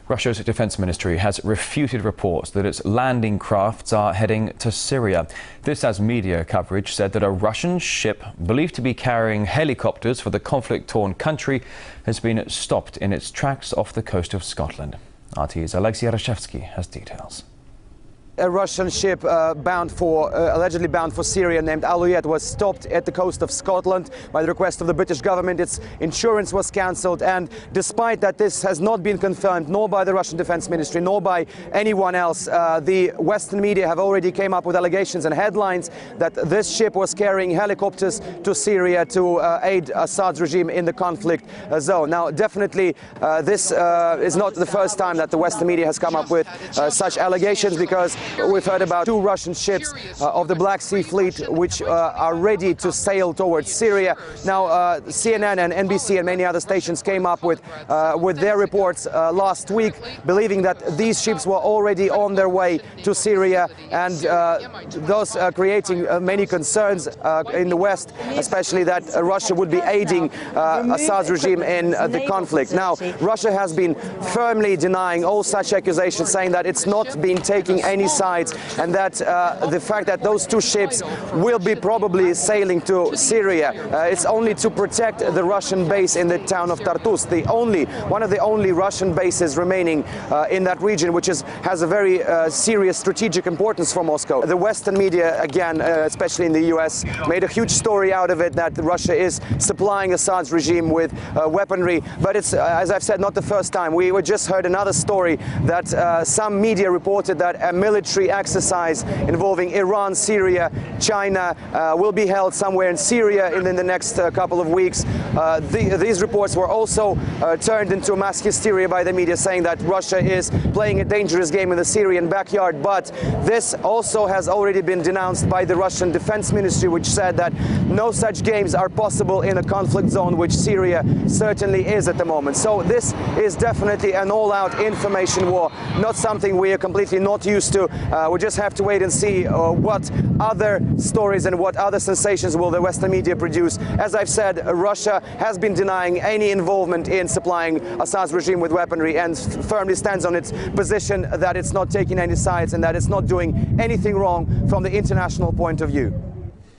Russia's defense ministry has refuted reports that its landing crafts are heading to Syria. This as media coverage said that a Russian ship believed to be carrying helicopters for the conflict-torn country has been stopped in its tracks off the coast of Scotland. RT's Alexei Yarashevsky has details. A Russian ship allegedly bound for Syria named Alouette was stopped at the coast of Scotland by the request of the British government. Its insurance was cancelled, and despite that this has not been confirmed nor by the Russian Defense Ministry nor by anyone else, the Western media have already came up with allegations and headlines that this ship was carrying helicopters to Syria to aid Assad's regime in the conflict zone. Now, definitely this is not the first time that the Western media has come up with such allegations, because we've heard about 2 Russian ships of the Black Sea Fleet which are ready to sail towards Syria. Now, CNN and NBC and many other stations came up with their reports last week, believing that these ships were already on their way to Syria, and thus creating many concerns in the West, especially that Russia would be aiding Assad's regime in the conflict. Now, Russia has been firmly denying all such accusations, saying that it's not been taking any sides, and that the fact that those 2 ships will be probably sailing to Syria, it's only to protect the Russian base in the town of Tartus, one of the only Russian bases remaining in that region, which has a very serious strategic importance for Moscow. The Western media, again, especially in the US, made a huge story out of it that Russia is supplying Assad's regime with weaponry, but it's, as I've said, not the first time. We just heard another story that some media reported that a military exercise involving Iran, Syria, China will be held somewhere in Syria in the next couple of weeks. These reports were also turned into mass hysteria by the media, saying that Russia is playing a dangerous game in the Syrian backyard. But this also has already been denounced by the Russian Defense Ministry, which said that no such games are possible in a conflict zone, which Syria certainly is at the moment. So this is definitely an all-out information war, not something we are completely not used to. We just have to wait and see what other stories and what other sensations will the Western media produce. As I've said, Russia has been denying any involvement in supplying Assad's regime with weaponry, and firmly stands on its position that it's not taking any sides and that it's not doing anything wrong from the international point of view.